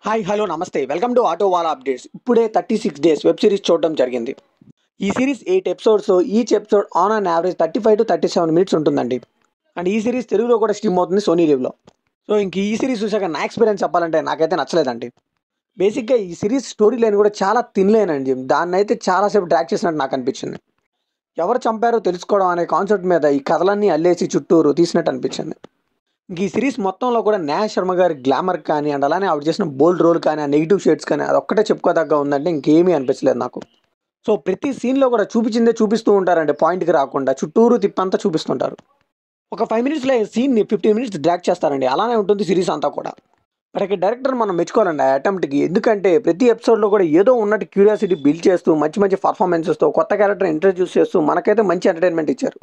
Hi hello namaste welcome to auto wala updates. ఇప్పుడే 36 days web series చూడడం జరిగింది. ఈ series 8 episodes. Each episode on average 35 to 37 minutes ఉంటుందండి. And ఈ సిరీస్ తెలుగులో కూడా స్ట్రీమ్ అవుతుంది సోనీ లివ్లో. సో ఇంక ఈ సిరీస్ చూసాక నా ఎక్స్పీరియన్స్ చెప్పాలంటే నాకైతే నచ్చలేదండి. బేసిక్గా ఈ సిరీస్ స్టోరీ లైన్ కూడా చాలా తినలేనండి. దాన్ని అయితే చాలాసేపు డ్రాక్ చేసినట్టు నాకు అనిపించింది. ఎవరు చంపారో తెలుసుకోవడం అనే కాన్సెప్ట్ మీద ఈ కథలన్నీ అల్లేసి చుట్టూరు తీసినట్టు అనిపించింది. ఇంక ఈ సిరీస్ మొత్తంలో కూడా నేహా శర్మ గారి గ్లామర్ కానీ అండ్ అలానే ఆవిడ చేసిన బోల్డ్ రోల్ కానీ ఆ నెగిటివ్ షేడ్స్ కానీ అదొక్కటే చెప్పుకోదగ్గ ఉందంటే ఇంకేమీ అనిపించలేదు నాకు. సో ప్రతి సీన్లో కూడా చూపించిందే చూపిస్తూ ఉంటారండి, పాయింట్కి రాకుండా చుట్టూరు తిప్పంతా చూపిస్తుంటారు. ఒక 5 మినిట్స్లో సీన్ని 15 మినిట్స్ డ్రాక్ చేస్తారండి. అలానే ఉంటుంది సిరీస్ అంతా కూడా. మరి ఇక డైరెక్టర్ మనం మెచ్చుకోవాలండి ఆ అటెంప్ట్కి. ఎందుకంటే ప్రతి ఎపిసోడ్లో కూడా ఏదో ఉన్నట్టు క్యూరియాసిటీ బిల్డ్ చేస్తూ మంచి మంచి పర్ఫార్మెన్సెస్తో కొత్త క్యారెక్టర్ ఇంట్రడ్యూస్ చేస్తూ మనకైతే మంచి ఎంటర్టైన్మెంట్ ఇచ్చారు.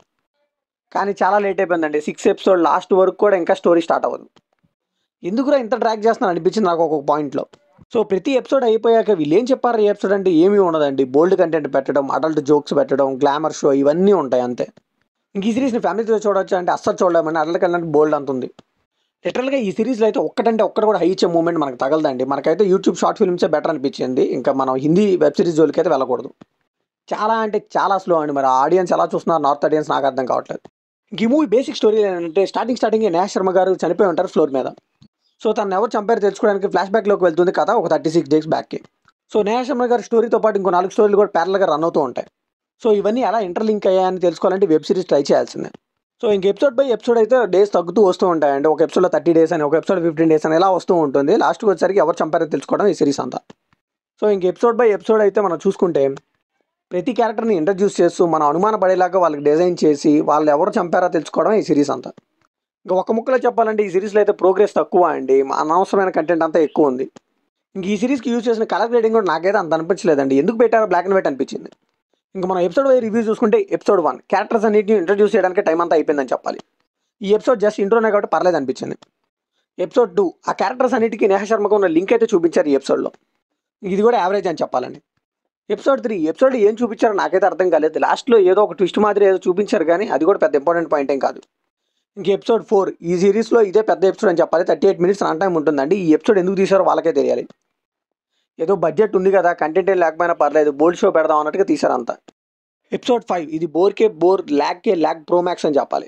కానీ చాలా లేట్ అయిపోయిందండి. 6 ఎపిసోడ్ లాస్ట్ వరకు కూడా ఇంకా స్టోరీ స్టార్ట్ అవ్వదు. ఎందుకురా ఇంత ట్రాక్ చేస్తున్నా అనిపించింది నాకు ఒక్కొక్క పాయింట్లో. సో ప్రతి ఎపిసోడ్ అయిపోయాక వీళ్ళు ఏం చెప్పారు ఈ ఎపిసోడ్ అంటే ఏమీ ఉండదండి. బోల్డ్ కంటెంట్ పెట్టడం, అడల్ట్ జోక్స్ పెట్టడం, గ్లామర్ షో ఇవన్నీ ఉంటాయి అంతే. ఇంక ఈ సిరీస్ని ఫ్యామిలీతో చూడొచ్చు అంటే అస్సలు చూడలేమని, అడల్ట్ కంటెంట్ బోల్డ్ అంతుంది. లిటరల్గా ఈ సిరీస్లో అయితే ఒక్కటంటే ఒక్కటి కూడా హై ఇచ్చే మూమెంట్ మనకు తగలదండి. మనకైతే యూట్యూబ్ షార్ట్ ఫిల్మ్సే బెటర్ అనిపించింది. ఇంకా మనం హిందీ వెబ్ సిరీస్ జోలికి అయితే వెళ్ళకూడదు. చాలా అంటే చాలా స్లో అండి. మరి ఆడియన్స్ ఎలా చూస్తున్నారు నార్త్ ఆడియన్స్ నాకు అర్థం కావట్లేదు. ఈ మూవీ బేసిక్ స్టోరీ ఏంటంటే స్టార్టింగ్ నేహా శర్మ గారు చనిపోయి ఉంటారు ఫ్లోర్ మీద. సో తను ఎవరు చంపారు తెలుసుకోవడానికి ఫ్లాష్ బ్యాక్లోకి వెళ్తుంది కథ ఒక 36 డేస్ బ్యాక్కి. సో నేహా శర్మ గారి స్టోరీతో పాటు ఇంకో 4 స్టోరీలు కూడా ప్యారల్గా రన్ అవుతూ ఉంటాయి. సో ఇవన్నీ ఎలా ఇంటర్లింక్ అయ్యాయని తెలుసుకోవాలంటే వెబ్ సిరీస్ ట్రై చేయాల్సిందే. సో ఇంక ఎపిసోడ్ బై ఎపిసోడ్ అయితే డేస్ తగ్గుతూ వస్తూ ఉంటాయండి. ఒక ఎపిసోడ్లో 30 డేస్ అని, ఒక ఎపిసోడ్ 15 డేస్ అని ఇలా వస్తూ ఉంటుంది. లాస్ట్కి వచ్చేసరికి ఎవరు చంపారో తెలుసుకోవడం ఈ సిరీస్ అంతా. సో ఇంక ఎపిసోడ్ బై ఎపిసోడ్ అయితే మనం చూసుకుంటే ప్రతి క్యారెక్టర్ని ఇంట్రడ్యూస్ చేస్తూ మనం అనుమాన పడేలాగా వాళ్ళకి డిజైన్ చేసి వాళ్ళు ఎవరు చంపారో తెలుసుకోవడం ఈ సిరీస్ అంతా. ఇంకా ఒక ముక్కలో చెప్పాలంటే ఈ సిరీస్లో అయితే ప్రోగ్రెస్ తక్కువ అండి. అనవసరమైన కంటెంట్ అంతా ఎక్కువ ఉంది. ఇంక ఈ సిరీస్కి యూజ్ చేసిన కలర్ గ్రేడింగ్ కూడా నాకైతే అంత అనిపించలేదండి. ఎందుకు పెట్టారో బ్లాక్ అండ్ వైట్ అనిపించింది. ఇంకా మనం ఎపిసోడ్ వై రివ్యూ చూసుకుంటే ఎపిసోడ్ 1 క్యారెక్టర్స్ అన్నింటిని ఇంట్రడ్యూస్ చేయడానికి టైం అంతా అయిపోయిందని చెప్పాలి. ఈ ఎపిసోడ్ జస్ట్ ఇంట్రోనే కాబట్టి పర్లేదు అనిపించింది. ఎపిసోడ్ 2 ఆ క్యారెక్టర్స్ అన్నిటికీ నేహా శర్మకు ఉన్న లింక్ అయితే చూపించారు ఈ ఎపిసోడ్లో. ఇది కూడా యావరేజ్ అని చెప్పాలండి. ఎపిసోడ్ 3 ఎపిసోడ్ ఏం చూపించారో నాకైతే అర్థం కాలేదు. లాస్ట్లో ఏదో ఒక ట్విస్ట్ మాదిరి ఏదో చూపించారు కానీ అది కూడా పెద్ద ఇంపార్టెంట్ పాయింట్ ఏం కాదు. ఇంక ఎపిసోడ్ 4 ఈ సిరీస్లో ఇదే పెద్ద ఎపిసోడ్ అని చెప్పాలి. 38 మినిట్స్ రన్ టైం ఉంటుందండి. ఈ ఎపిసోడ్ ఎందుకు తీసారో వాళ్ళకే తెలియాలి. ఏదో బడ్జెట్ ఉంది కదా, కంటెంట్ ఏం లేకపోయినా పర్లేదు, బోల్డ్ షో పెడదాం అన్నట్టుగా తీశారు అంతా. ఎపిసోడ్ 5 ఇది బోర్ ల్యాగ్ ప్రోమాక్స్ అని చెప్పాలి.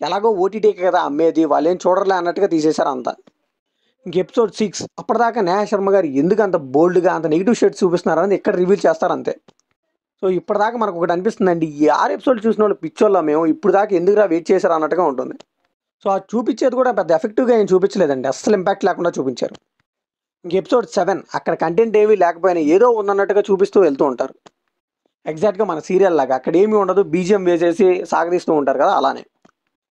ఎలాగో ఓటీటీకే కదా అమ్మేది, వాళ్ళు ఏం చూడలే అన్నట్టుగా తీసేశారు అంతా. ఇంక ఎపిసోడ్ 6 అప్పటిదాకా నేహా శర్మ గారు ఎందుకు అంత బోల్డ్గా అంత నెగిటివ్ షేడ్స్ చూపిస్తున్నారని ఇక్కడ రివీల్ చేస్తారు అంతే. సో ఇప్పటిదాకా మనకు ఒకటి అనిపిస్తుందండి, ఈ 6 ఎపిసోడ్ చూసిన వాళ్ళు పిచ్చోళ్ళ మేము ఇప్పుడు దాకా ఎందుకురా వెయిట్ చేశారు అన్నట్టుగా ఉంటుంది. సో అది చూపించేది కూడా పెద్ద ఎఫెక్టివ్గా ఏం చూపించలేదండి, అస్సలు ఇంపాక్ట్ లేకుండా చూపించారు. ఇంక ఎపిసోడ్ 7 అక్కడ కంటెంట్ ఏమీ లేకపోయినా ఏదో ఉందన్నట్టుగా చూపిస్తూ వెళ్తూ ఉంటారు. ఎగ్జాక్ట్గా మన సీరియల్ లాగా అక్కడ ఏమీ ఉండదు, బీజిఎం వేసేసి సాగదీస్తూ ఉంటారు కదా అలానే.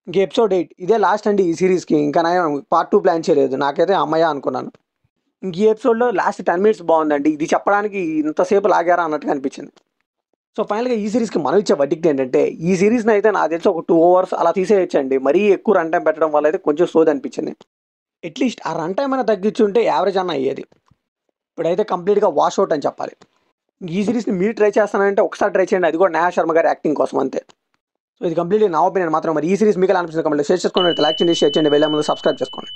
ఇంక ఎపిసోడ్ 8 ఇదే లాస్ట్ అండి ఈ సిరీస్కి. ఇంకా నేను పార్ట్ 2 ప్లాన్ చేయలేదు, నాకైతే అమ్మయ్య అనుకున్నాను. ఇంక ఈ ఎపిసోడ్లో లాస్ట్ 10 మినిట్స్ బాగుందండి. ఇది చెప్పడానికి ఇంతసేపు లాగారా అన్నట్టుగా అనిపించింది. సో ఫైనల్గా ఈ సిరీస్కి మనం ఇచ్చే వర్డిక్ట్ ఏంటంటే ఈ సిరీస్ని అయితే నాకు తెలిసి ఒక 2 hours అలా తీసేయచ్చండి. మరీ ఎక్కువ రన్ టైం పెట్టడం వల్ల అయితే కొంచెం సోది అనిపించింది. అట్లీస్ట్ ఆ రన్ టైం అయినా తగ్గించుంటే యావరేజ్ అన్న అయ్యేది. ఇప్పుడైతే కంప్లీట్గా వాష్ అవుట్ అని చెప్పాలి. ఈ సిరీస్ని మీరు ట్రై చేస్తానంటే ఒకసారి ట్రై చేయండి, అది కూడా నేహా శర్మ గారి యాక్టింగ్ కోసం అంతే. సో ఇది కంప్లీట్లీ నా ఒపీనియన్ మాత్రం. మరి ఈ సిరీస్ మీకు ఎలా అనిపిస్తుంది కమెంట్లో షేర్ చేసుకోండి. లైక్ చేయండి, షేర్ చేయండి, వెళ్ళే ముందు సబ్స్క్రైబ్ చేసుకోండి.